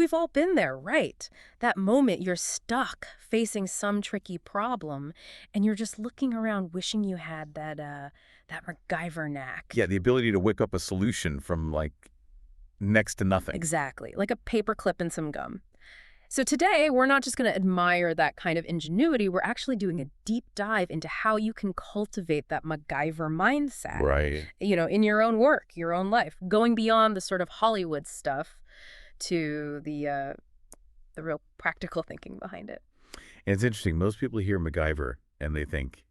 we've all been there, right? That moment you're stuck facing some tricky problem and you're just looking around wishing you had that MacGyver knack. Yeah, the ability to whip up a solution from, like, next to nothing. Exactly, like a paper clip and some gum. So today, we're not just going to admire that kind of ingenuity, we're actually doing a deep dive into how you can cultivate that MacGyver mindset. Right. In your own work, your own life, going beyond the sort of Hollywood stuff to the real practical thinking behind it. And it's interesting. Most people hear MacGyver and they think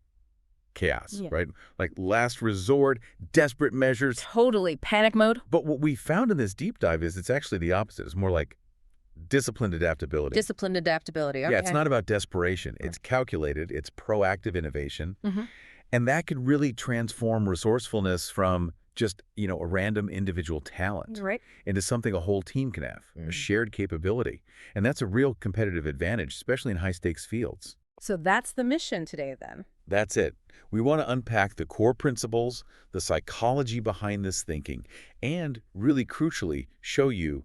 chaos, Yeah. right? Like last resort, desperate measures. Totally. Panic mode. But what we found in this deep dive is it's actually the opposite. It's more like disciplined adaptability. Disciplined adaptability. Okay. Yeah, it's not about desperation. It's calculated. It's proactive innovation. Mm-hmm. And that could really transform resourcefulness from just, a random individual talent Right. into something a whole team can have, a shared capability. And that's a real competitive advantage, especially in high-stakes fields. So that's the mission today, then. That's it. We want to unpack the core principles, the psychology behind this thinking, and really crucially, show you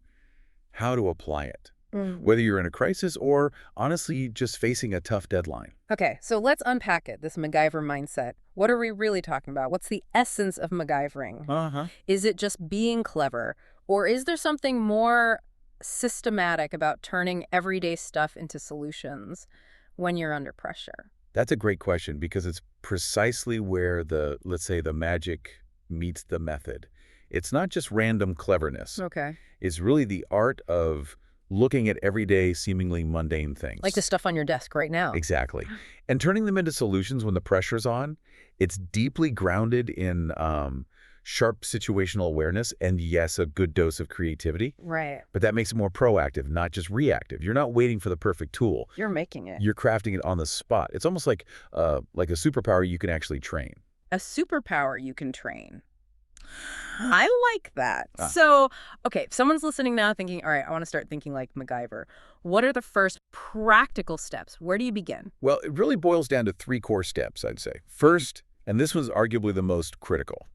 how to apply it, whether you're in a crisis or, honestly, just facing a tough deadline. Okay, so let's unpack it, this MacGyver mindset. What are we really talking about? What's the essence of MacGyvering? Uh-huh. Is it just being clever, or is there something more systematic about turning everyday stuff into solutions when you're under pressure? That's a great question because it's precisely where let's say, the magic meets the method. It's not just random cleverness. Okay. It's really the art of looking at everyday, seemingly mundane things. Like the stuff on your desk right now. Exactly. And turning them into solutions when the pressure's on. It's deeply grounded in sharp situational awareness and, yes, a good dose of creativity. Right. But that makes it more proactive, not just reactive. You're not waiting for the perfect tool. You're making it. You're crafting it on the spot. It's almost like a superpower you can actually train. A superpower you can train. I like that. Ah. So, okay, if someone's listening now thinking, all right, I want to start thinking like MacGyver. What are the first practical steps? Where do you begin? Well, it really boils down to 3 core steps, I'd say. First, and this one's arguably the most critical,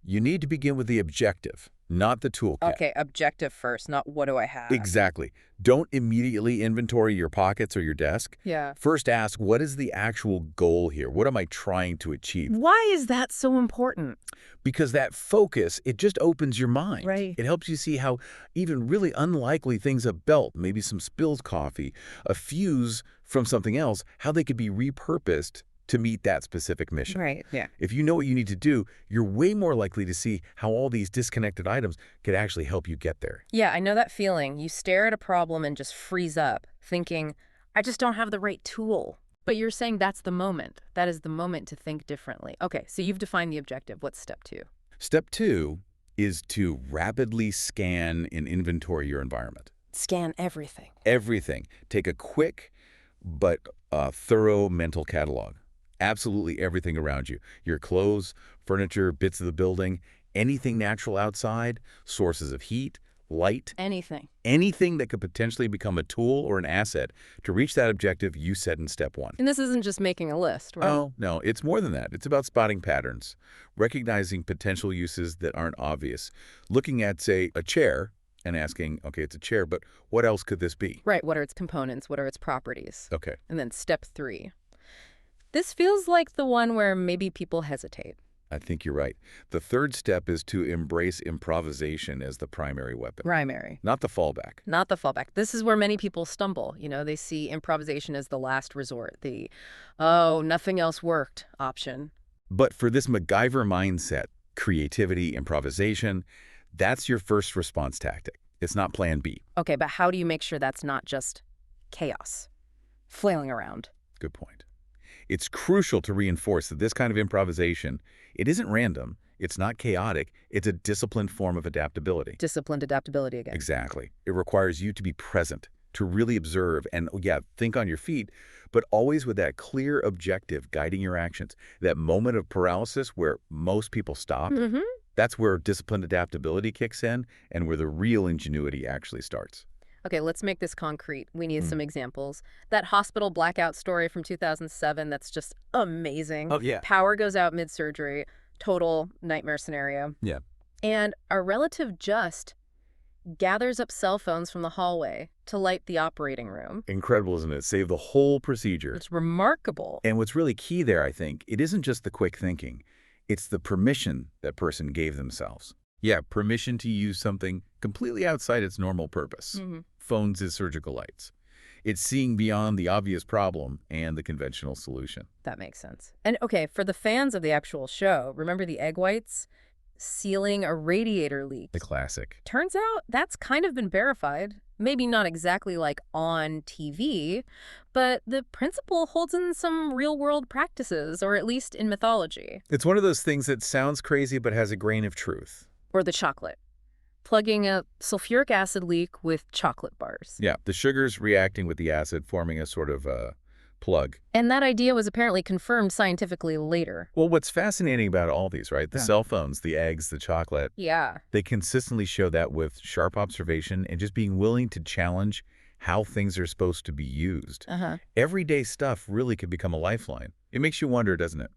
you need to begin with the objective, not the toolkit. Okay, objective first, not what do I have? Exactly. Don't immediately inventory your pockets or your desk. Yeah. First ask, what is the actual goal here? What am I trying to achieve? Why is that so important? Because that focus, it just opens your mind. Right. It helps you see how even really unlikely things, a belt, maybe some spilled coffee, a fuse from something else, how they could be repurposed to meet that specific mission. Right, yeah. If you know what you need to do, you're way more likely to see how all these disconnected items could actually help you get there. Yeah, I know that feeling. You stare at a problem and just freeze up, thinking, I just don't have the right tool. But you're saying that's the moment. That is the moment to think differently. Okay, so you've defined the objective. What's step 2? Step 2 is to rapidly scan and inventory your environment. Scan everything. Everything. Take a quick but thorough mental catalog. Absolutely everything around you. Your clothes, furniture, bits of the building, anything natural outside, sources of heat, light. Anything. Anything that could potentially become a tool or an asset to reach that objective you set in step 1. And this isn't just making a list, right? Oh, no, it's more than that. It's about spotting patterns, recognizing potential uses that aren't obvious, looking at, say, a chair and asking, okay, it's a chair, but what else could this be? Right, what are its components? What are its properties? Okay. And then step 3. This feels like the one where maybe people hesitate. I think you're right. The third step is to embrace improvisation as the primary weapon. Primary. Not the fallback. Not the fallback. This is where many people stumble. They see improvisation as the last resort, the, oh, nothing else worked option. But for this MacGyver mindset, creativity, improvisation, that's your first response tactic. It's not plan B. Okay, but how do you make sure that's not just chaos, flailing around? Good point. It's crucial to reinforce that this kind of improvisation, it isn't random, it's not chaotic, it's a disciplined form of adaptability. Disciplined adaptability again. Exactly. It requires you to be present, to really observe and, think on your feet, but always with that clear objective guiding your actions. That moment of paralysis where most people stop, that's where disciplined adaptability kicks in and where the real ingenuity actually starts. Okay, let's make this concrete. We need some examples. That hospital blackout story from 2007, that's just amazing. Oh, yeah. Power goes out mid-surgery, total nightmare scenario. Yeah. And our relative just gathers up cell phones from the hallway to light the operating room. Incredible, isn't it? Save the whole procedure. It's remarkable. And what's really key there, I think, it isn't just the quick thinking. It's the permission that person gave themselves. Yeah, permission to use something completely outside its normal purpose. Phones as surgical lights. It's seeing beyond the obvious problem and the conventional solution. That makes sense. And okay, for the fans of the actual show, remember the egg whites? Sealing a radiator leak. The classic. Turns out that's kind of been verified. Maybe not exactly like on TV, but the principle holds in some real-world practices, or at least in mythology. It's one of those things that sounds crazy but has a grain of truth. Or the chocolate. Plugging a sulfuric acid leak with chocolate bars. Yeah, the sugars reacting with the acid, forming a sort of plug. And that idea was apparently confirmed scientifically later. Well, what's fascinating about all these, right? The cell phones, the eggs, the chocolate. Yeah. They consistently show that with sharp observation and just being willing to challenge how things are supposed to be used. Everyday stuff really could become a lifeline. It makes you wonder, doesn't it?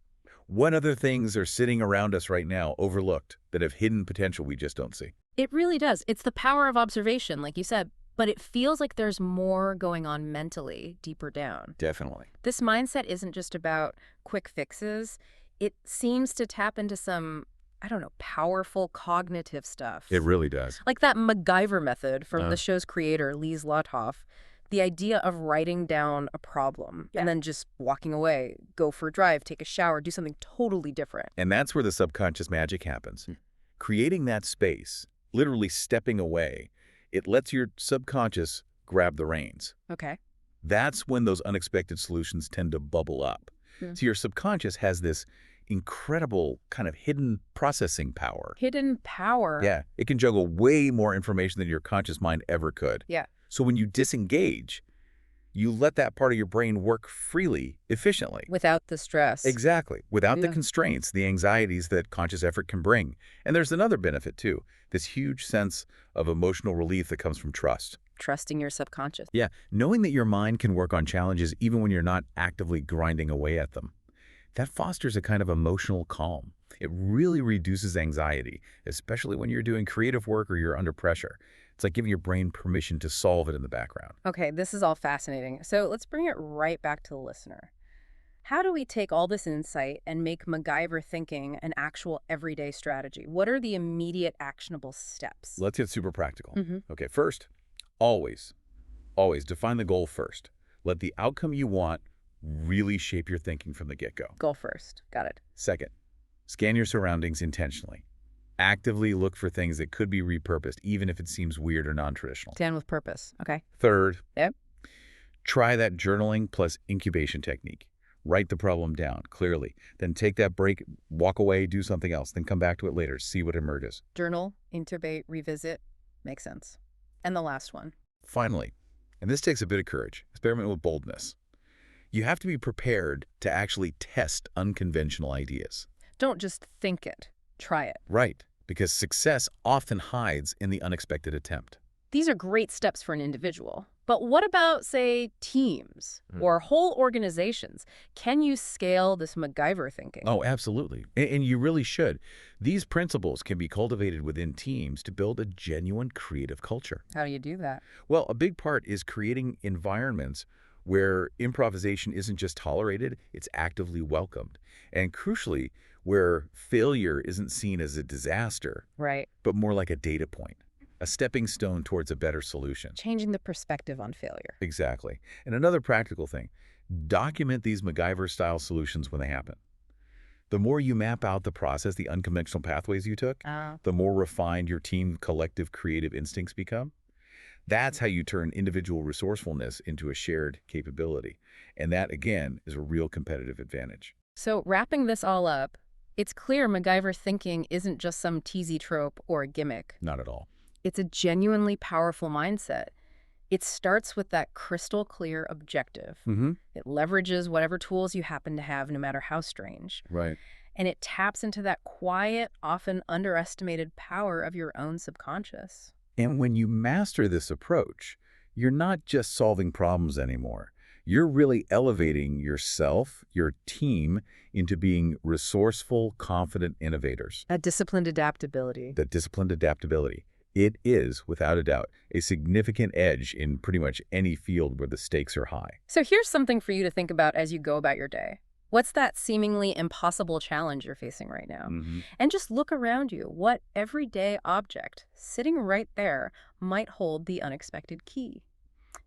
What other things are sitting around us right now, overlooked, that have hidden potential we just don't see? It really does. It's the power of observation, like you said, but it feels like there's more going on mentally, deeper down. Definitely. This mindset isn't just about quick fixes. It seems to tap into some, I don't know, powerful cognitive stuff. It really does. Like that MacGyver method from the show's creator, Lise Lothoff. The idea of writing down a problem and then just walking away, go for a drive, take a shower, do something totally different. And that's where the subconscious magic happens. Creating that space, literally stepping away, it lets your subconscious grab the reins. Okay. That's when those unexpected solutions tend to bubble up. So your subconscious has this incredible kind of hidden processing power. Hidden power. Yeah, it can juggle way more information than your conscious mind ever could. Yeah. So when you disengage, you let that part of your brain work freely, efficiently. Without the stress. Exactly. Without the constraints, the anxieties that conscious effort can bring. And there's another benefit, too. This huge sense of emotional relief that comes from trust. Trusting your subconscious. Yeah, knowing that your mind can work on challenges even when you're not actively grinding away at them. That fosters a kind of emotional calm. It really reduces anxiety, especially when you're doing creative work or you're under pressure. It's like giving your brain permission to solve it in the background. Okay, this is all fascinating. So let's bring it right back to the listener. How do we take all this insight and make MacGyver thinking an actual everyday strategy? What are the immediate actionable steps? Let's get super practical. Okay, first, always define the goal first. Let the outcome you want really shape your thinking from the get-go. Goal first. Got it. Second, scan your surroundings intentionally. Actively look for things that could be repurposed, even if it seems weird or non-traditional. Stand with purpose. Okay. Third, Yep. try that journaling plus incubation technique. Write the problem down clearly. Then take that break, walk away, do something else. Then come back to it later. See what emerges. Journal, intubate, revisit. Makes sense. And the last one. Finally, and this takes a bit of courage, experiment with boldness. You have to be prepared to actually test unconventional ideas. Don't just think it. Try it. Right, because success often hides in the unexpected attempt. These are great steps for an individual. But what about, say, teams or whole organizations? Can you scale this MacGyver thinking? Oh, absolutely. And you really should. These principles can be cultivated within teams to build a genuine creative culture. How do you do that? Well, a big part is creating environments where improvisation isn't just tolerated, it's actively welcomed. And crucially, where failure isn't seen as a disaster, Right. but more like a data point, a stepping stone towards a better solution. Changing the perspective on failure. Exactly. And another practical thing, document these MacGyver-style solutions when they happen. The more you map out the process, the unconventional pathways you took, the more refined your team collective creative instincts become. That's how you turn individual resourcefulness into a shared capability. And that, again, is a real competitive advantage. So wrapping this all up, it's clear MacGyver thinking isn't just some teasy trope or a gimmick. Not at all. It's a genuinely powerful mindset. It starts with that crystal clear objective. It leverages whatever tools you happen to have, no matter how strange. Right. And it taps into that quiet, often underestimated power of your own subconscious. And when you master this approach, you're not just solving problems anymore. You're really elevating yourself, your team, into being resourceful, confident innovators. A disciplined adaptability. That disciplined adaptability. It is, without a doubt, a significant edge in pretty much any field where the stakes are high. So here's something for you to think about as you go about your day. What's that seemingly impossible challenge you're facing right now? Hmm. And just look around you. What everyday object sitting right there might hold the unexpected key?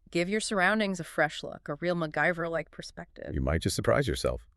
Give your surroundings a fresh look, a real MacGyver-like perspective. You might just surprise yourself.